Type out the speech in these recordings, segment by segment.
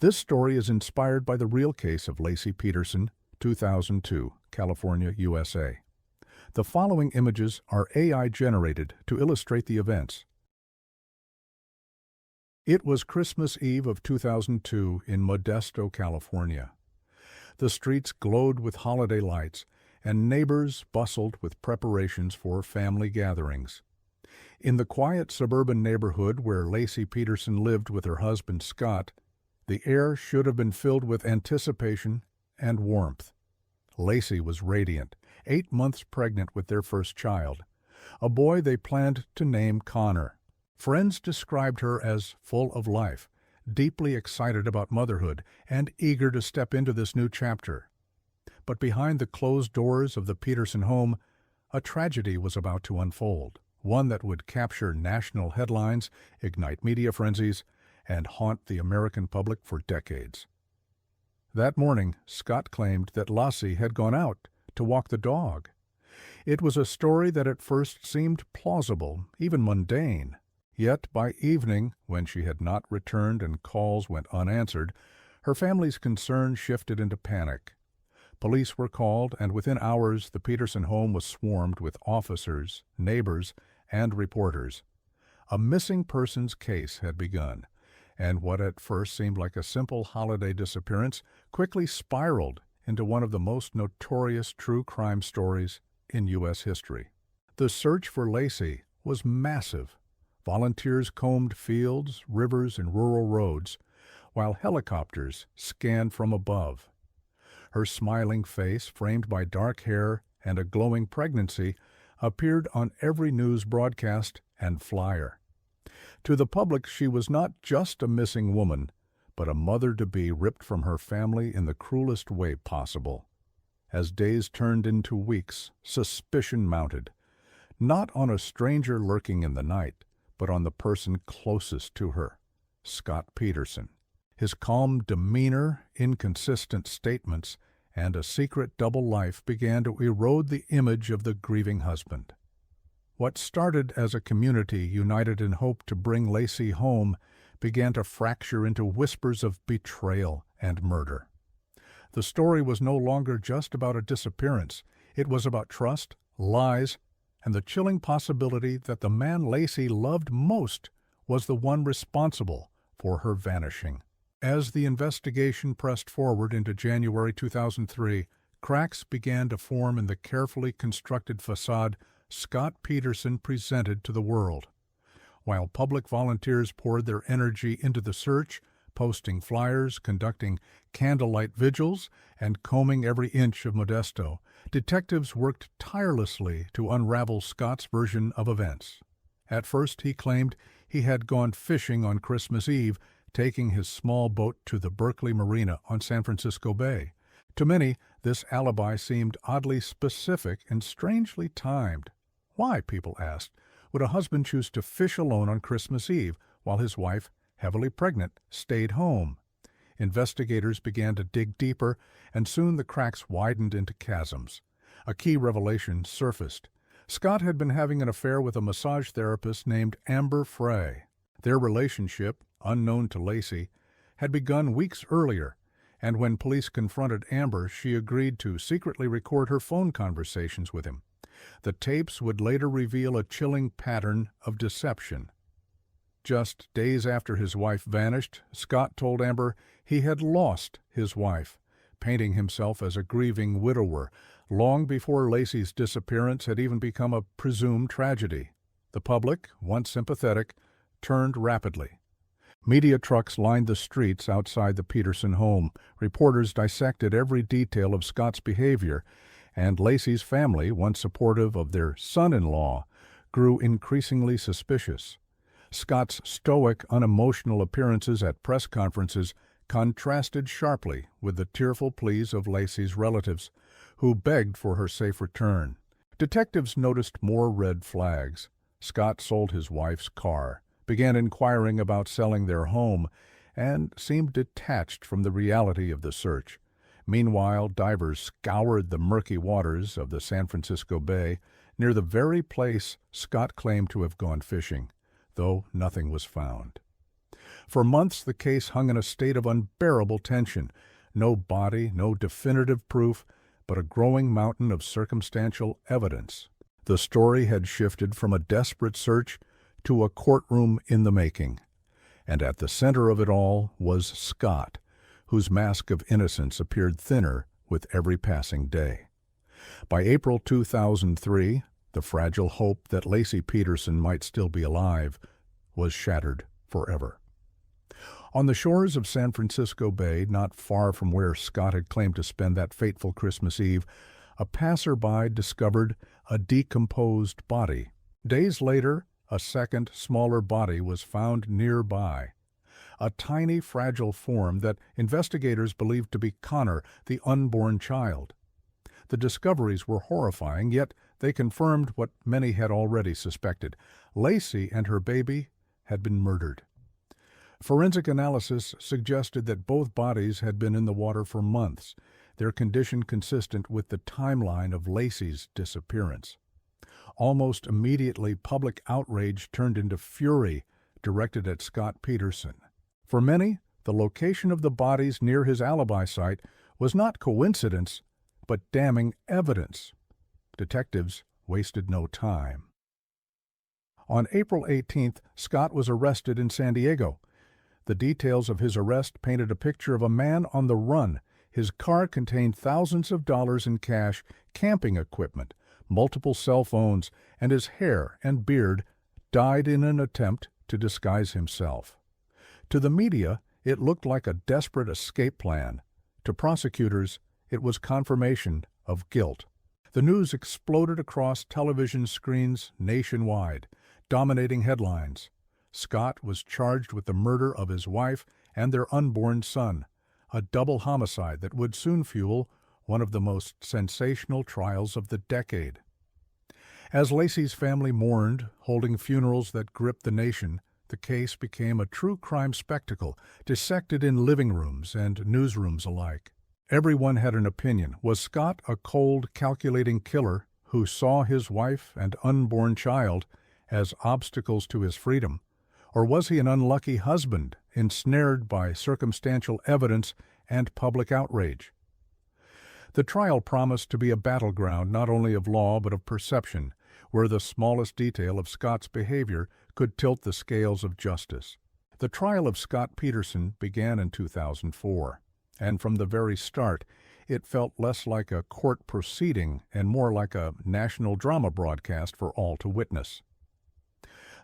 This story is inspired by the real case of Laci Peterson, 2002, California, USA. The following images are AI-generated to illustrate the events. It was Christmas Eve of 2002 in Modesto, California. The streets glowed with holiday lights, and neighbors bustled with preparations for family gatherings. In the quiet suburban neighborhood where Laci Peterson lived with her husband Scott, the air should have been filled with anticipation and warmth. Laci was radiant, 8 months pregnant with their first child, a boy they planned to name Connor. Friends described her as full of life, deeply excited about motherhood, and eager to step into this new chapter. But behind the closed doors of the Peterson home, a tragedy was about to unfold, one that would capture national headlines, ignite media frenzies, and haunt the American public for decades. That morning, Scott claimed that Laci had gone out to walk the dog. It was a story that at first seemed plausible, even mundane. Yet by evening, when she had not returned and calls went unanswered, her family's concern shifted into panic. Police were called, and within hours the Peterson home was swarmed with officers, neighbors, and reporters. A missing persons case had begun, and what at first seemed like a simple holiday disappearance quickly spiraled into one of the most notorious true crime stories in U.S. history. The search for Laci was massive. Volunteers combed fields, rivers, and rural roads, while helicopters scanned from above. Her smiling face, framed by dark hair and a glowing pregnancy, appeared on every news broadcast and flyer. To the public, she was not just a missing woman, but a mother-to-be ripped from her family in the cruelest way possible. As days turned into weeks, suspicion mounted, not on a stranger lurking in the night, but on the person closest to her, Scott Peterson. His calm demeanor, inconsistent statements, and a secret double life began to erode the image of the grieving husband. What started as a community united in hope to bring Laci home began to fracture into whispers of betrayal and murder. The story was no longer just about a disappearance. It was about trust, lies, and the chilling possibility that the man Laci loved most was the one responsible for her vanishing. As the investigation pressed forward into January 2003, cracks began to form in the carefully constructed facade Scott Peterson presented to the world. While public volunteers poured their energy into the search, posting flyers, conducting candlelight vigils, and combing every inch of Modesto, detectives worked tirelessly to unravel Scott's version of events. At first, he claimed he had gone fishing on Christmas Eve, taking his small boat to the Berkeley Marina on San Francisco Bay. To many, this alibi seemed oddly specific and strangely timed. Why, people asked, would a husband choose to fish alone on Christmas Eve while his wife, heavily pregnant, stayed home? Investigators began to dig deeper, and soon the cracks widened into chasms. A key revelation surfaced. Scott had been having an affair with a massage therapist named Amber Frey. Their relationship, unknown to Laci, had begun weeks earlier, and when police confronted Amber, she agreed to secretly record her phone conversations with him. The tapes would later reveal a chilling pattern of deception. Just days after his wife vanished, Scott told Amber he had lost his wife, painting himself as a grieving widower, long before Laci's disappearance had even become a presumed tragedy. The public, once sympathetic, turned rapidly. Media trucks lined the streets outside the Peterson home. Reporters dissected every detail of Scott's behavior, and Laci's family, once supportive of their son-in-law, grew increasingly suspicious. Scott's stoic, unemotional appearances at press conferences contrasted sharply with the tearful pleas of Laci's relatives, who begged for her safe return. Detectives noticed more red flags. Scott sold his wife's car, began inquiring about selling their home, and seemed detached from the reality of the search. Meanwhile, divers scoured the murky waters of the San Francisco Bay, near the very place Scott claimed to have gone fishing, though nothing was found. For months, the case hung in a state of unbearable tension. No body, no definitive proof, but a growing mountain of circumstantial evidence. The story had shifted from a desperate search to a courtroom in the making. And at the center of it all was Scott, whose mask of innocence appeared thinner with every passing day. By April 2003, the fragile hope that Laci Peterson might still be alive was shattered forever. On the shores of San Francisco Bay, not far from where Scott had claimed to spend that fateful Christmas Eve, a passerby discovered a decomposed body. Days later, a second, smaller body was found nearby. A tiny, fragile form that investigators believed to be Connor, the unborn child. The discoveries were horrifying, yet they confirmed what many had already suspected. Laci and her baby had been murdered. Forensic analysis suggested that both bodies had been in the water for months, their condition consistent with the timeline of Laci's disappearance. Almost immediately, public outrage turned into fury directed at Scott Peterson. For many, the location of the bodies near his alibi site was not coincidence, but damning evidence. Detectives wasted no time. On April 18th, Scott was arrested in San Diego. The details of his arrest painted a picture of a man on the run. His car contained thousands of dollars in cash, camping equipment, multiple cell phones, and his hair and beard dyed in an attempt to disguise himself. To the media, it looked like a desperate escape plan. To prosecutors, it was confirmation of guilt. The news exploded across television screens nationwide, dominating headlines. Scott was charged with the murder of his wife and their unborn son, a double homicide that would soon fuel one of the most sensational trials of the decade. As Laci's family mourned, holding funerals that gripped the nation, the case became a true crime spectacle, dissected in living rooms and newsrooms alike. Everyone had an opinion. Was Scott a cold, calculating killer who saw his wife and unborn child as obstacles to his freedom? Or was he an unlucky husband, ensnared by circumstantial evidence and public outrage? The trial promised to be a battleground not only of law but of perception, where the smallest detail of Scott's behavior could tilt the scales of justice. The trial of Scott Peterson began in 2004, and from the very start, it felt less like a court proceeding and more like a national drama broadcast for all to witness.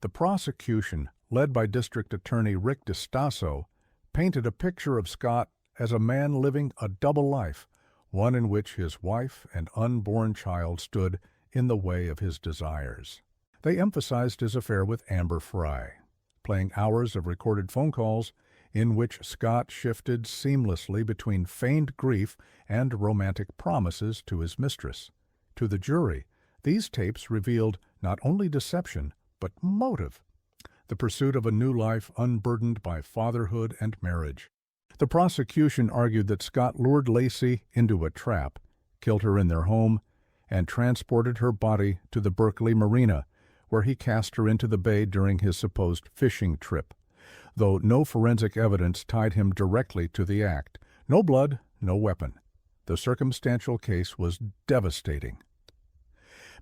The prosecution, led by District Attorney Rick DiStaso, painted a picture of Scott as a man living a double life, one in which his wife and unborn child stood in the way of his desires. They emphasized his affair with Amber Frey, playing hours of recorded phone calls in which Scott shifted seamlessly between feigned grief and romantic promises to his mistress. To the jury, these tapes revealed not only deception, but motive. The pursuit of a new life unburdened by fatherhood and marriage. The prosecution argued that Scott lured Laci into a trap, killed her in their home, and transported her body to the Berkeley Marina, where he cast her into the bay during his supposed fishing trip, though no forensic evidence tied him directly to the act. No blood, no weapon. The circumstantial case was devastating.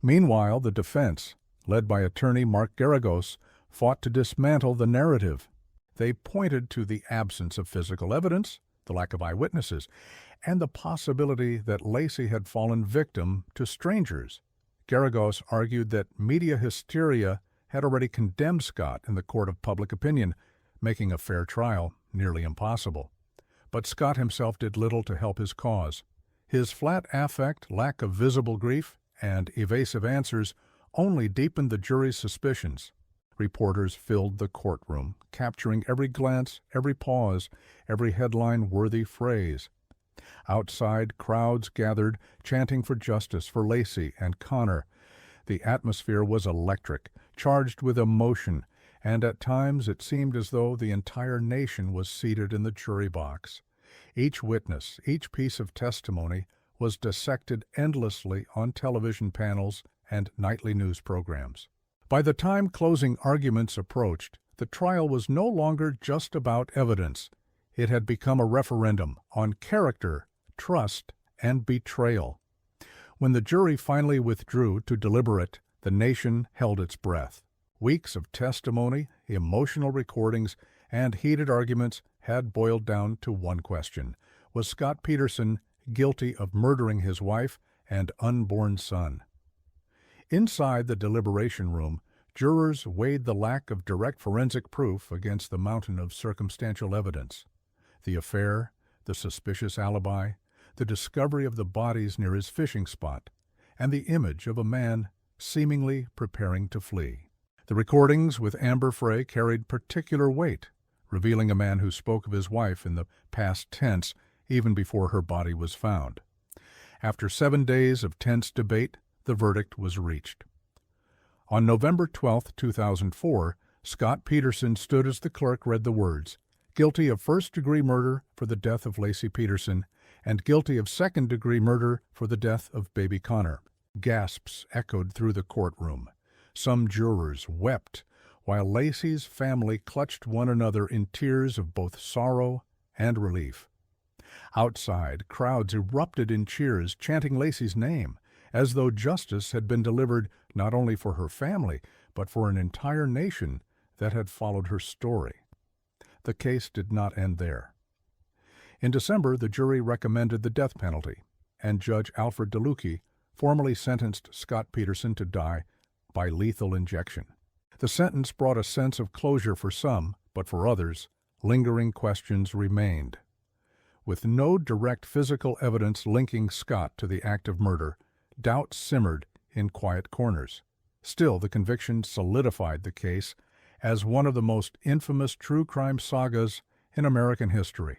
Meanwhile, the defense, led by attorney Mark Geragos, fought to dismantle the narrative. They pointed to the absence of physical evidence, the lack of eyewitnesses, and the possibility that Laci had fallen victim to strangers. Geragos argued that media hysteria had already condemned Scott in the court of public opinion, making a fair trial nearly impossible. But Scott himself did little to help his cause. His flat affect, lack of visible grief, and evasive answers only deepened the jury's suspicions. Reporters filled the courtroom, capturing every glance, every pause, every headline-worthy phrase. Outside, crowds gathered, chanting for justice for Laci and Connor. The atmosphere was electric, charged with emotion, and at times it seemed as though the entire nation was seated in the jury box. Each witness, each piece of testimony was dissected endlessly on television panels and nightly news programs. By the time closing arguments approached, the trial was no longer just about evidence. It had become a referendum on character, trust, and betrayal. When the jury finally withdrew to deliberate, the nation held its breath. Weeks of testimony, emotional recordings, and heated arguments had boiled down to one question: was Scott Peterson guilty of murdering his wife and unborn son? Inside the deliberation room, jurors weighed the lack of direct forensic proof against the mountain of circumstantial evidence. The affair, the suspicious alibi, the discovery of the bodies near his fishing spot, and the image of a man seemingly preparing to flee. The recordings with Amber Frey carried particular weight, revealing a man who spoke of his wife in the past tense even before her body was found. After 7 days of tense debate, the verdict was reached. On November 12, 2004, Scott Peterson stood as the clerk read the words, "Guilty of first-degree murder for the death of Laci Peterson and guilty of second-degree murder for the death of baby Connor." Gasps echoed through the courtroom. Some jurors wept, while Laci's family clutched one another in tears of both sorrow and relief. Outside, crowds erupted in cheers, chanting Laci's name, as though justice had been delivered not only for her family, but for an entire nation that had followed her story. The case did not end there. In December, the jury recommended the death penalty, and Judge Alfred DeLucchi formally sentenced Scott Peterson to die by lethal injection. The sentence brought a sense of closure for some, but for others, lingering questions remained. With no direct physical evidence linking Scott to the act of murder, doubt simmered in quiet corners. Still, the conviction solidified the case as one of the most infamous true crime sagas in American history.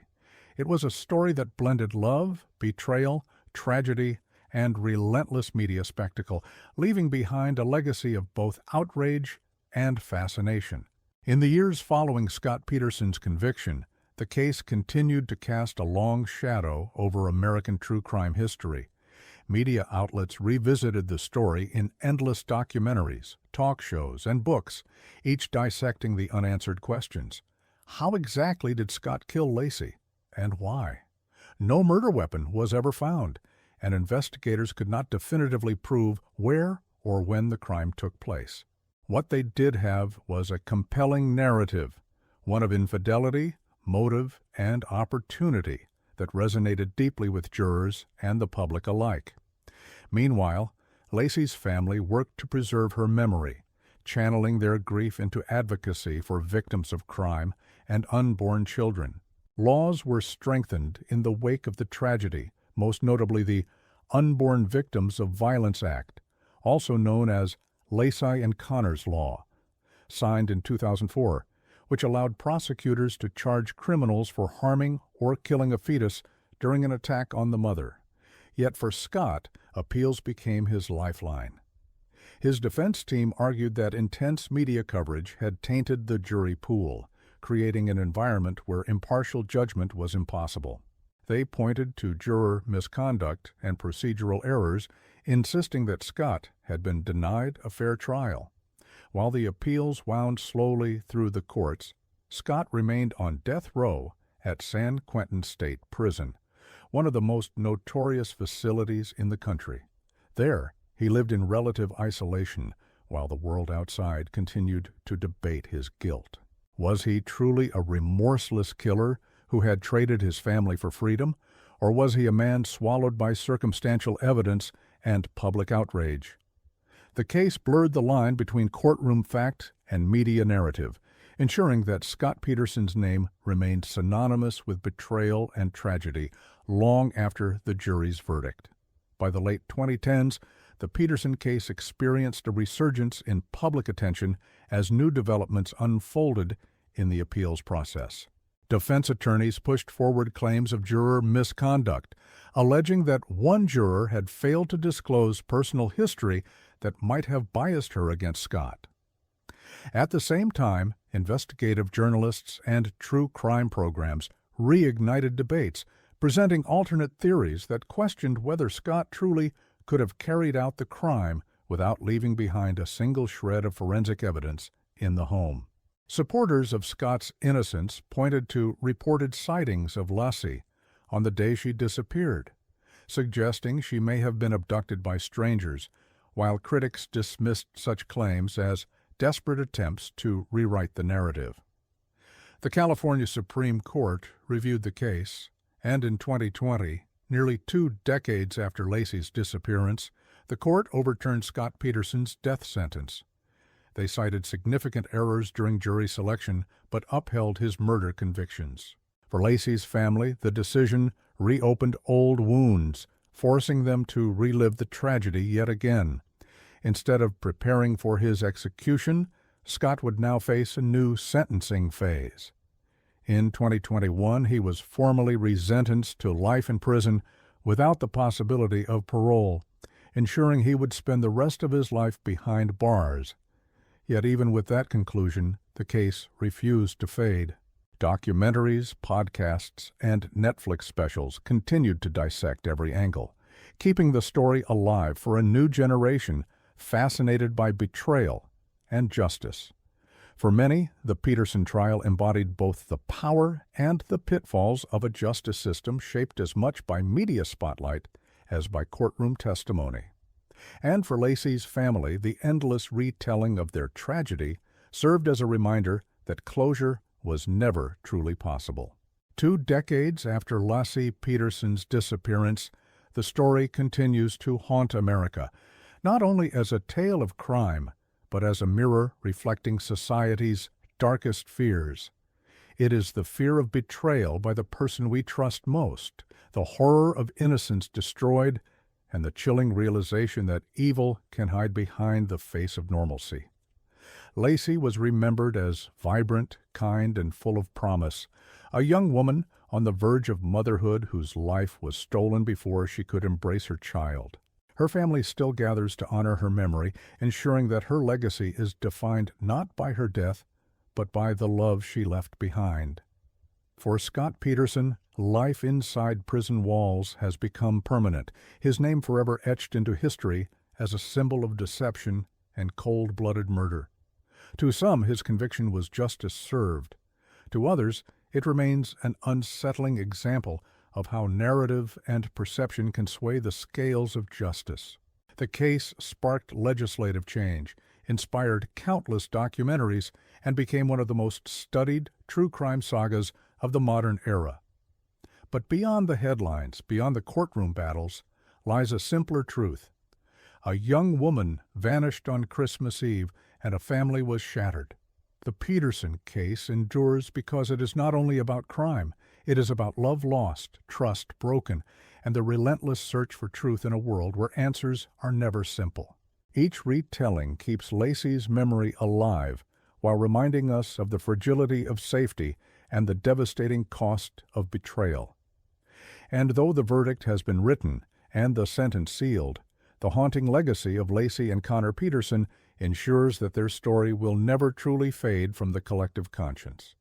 It was a story that blended love, betrayal, tragedy, and relentless media spectacle, leaving behind a legacy of both outrage and fascination. In the years following Scott Peterson's conviction, the case continued to cast a long shadow over American true crime history. Media outlets revisited the story in endless documentaries, talk shows, and books, each dissecting the unanswered questions. How exactly did Scott kill Laci, and why? No murder weapon was ever found, and investigators could not definitively prove where or when the crime took place. What they did have was a compelling narrative, one of infidelity, motive, and opportunity that resonated deeply with jurors and the public alike. Meanwhile, Laci's family worked to preserve her memory, channeling their grief into advocacy for victims of crime and unborn children. Laws were strengthened in the wake of the tragedy, most notably the Unborn Victims of Violence Act, also known as Laci and Connor's Law, signed in 2004, which allowed prosecutors to charge criminals for harming or killing a fetus during an attack on the mother. Yet for Scott, appeals became his lifeline. His defense team argued that intense media coverage had tainted the jury pool, creating an environment where impartial judgment was impossible. They pointed to juror misconduct and procedural errors, insisting that Scott had been denied a fair trial. While the appeals wound slowly through the courts, Scott remained on death row at San Quentin State Prison, one of the most notorious facilities in the country. There, he lived in relative isolation while the world outside continued to debate his guilt. Was he truly a remorseless killer who had traded his family for freedom, or was he a man swallowed by circumstantial evidence and public outrage? The case blurred the line between courtroom fact and media narrative, ensuring that Scott Peterson's name remained synonymous with betrayal and tragedy long after the jury's verdict. By the late 2010s, the Peterson case experienced a resurgence in public attention as new developments unfolded in the appeals process. Defense attorneys pushed forward claims of juror misconduct, alleging that one juror had failed to disclose personal history that might have biased her against Scott. At the same time, investigative journalists and true crime programs reignited debates, presenting alternate theories that questioned whether Scott truly could have carried out the crime without leaving behind a single shred of forensic evidence in the home. Supporters of Scott's innocence pointed to reported sightings of Laci on the day she disappeared, suggesting she may have been abducted by strangers, while critics dismissed such claims as desperate attempts to rewrite the narrative. The California Supreme Court reviewed the case, and in 2020, nearly 2 decades after Laci's disappearance, the court overturned Scott Peterson's death sentence. They cited significant errors during jury selection, but upheld his murder convictions. For Laci's family, the decision reopened old wounds, forcing them to relive the tragedy yet again. Instead of preparing for his execution, Scott would now face a new sentencing phase. In 2021, he was formally resentenced to life in prison without the possibility of parole, ensuring he would spend the rest of his life behind bars. Yet even with that conclusion, the case refused to fade. Documentaries, podcasts, and Netflix specials continued to dissect every angle, keeping the story alive for a new generation fascinated by betrayal and justice. For many, the Peterson trial embodied both the power and the pitfalls of a justice system shaped as much by media spotlight as by courtroom testimony. And for Laci's family, the endless retelling of their tragedy served as a reminder that closure was never truly possible. 2 decades after Laci Peterson's disappearance, the story continues to haunt America, not only as a tale of crime, but as a mirror reflecting society's darkest fears. It is the fear of betrayal by the person we trust most, the horror of innocence destroyed, and the chilling realization that evil can hide behind the face of normalcy. Laci was remembered as vibrant, kind, and full of promise, a young woman on the verge of motherhood whose life was stolen before she could embrace her child. Her family still gathers to honor her memory, ensuring that her legacy is defined not by her death, but by the love she left behind. For Scott Peterson, life inside prison walls has become permanent, his name forever etched into history as a symbol of deception and cold-blooded murder. To some, his conviction was justice served. To others, it remains an unsettling example of how narrative and perception can sway the scales of justice. The case sparked legislative change, inspired countless documentaries, and became one of the most studied true crime sagas of the modern era. But beyond the headlines, beyond the courtroom battles, lies a simpler truth. A young woman vanished on Christmas Eve, and a family was shattered. The Peterson case endures because it is not only about crime, it is about love lost, trust broken, and the relentless search for truth in a world where answers are never simple. Each retelling keeps Laci's memory alive while reminding us of the fragility of safety and the devastating cost of betrayal. And though the verdict has been written and the sentence sealed, the haunting legacy of Laci and Connor Peterson ensures that their story will never truly fade from the collective conscience.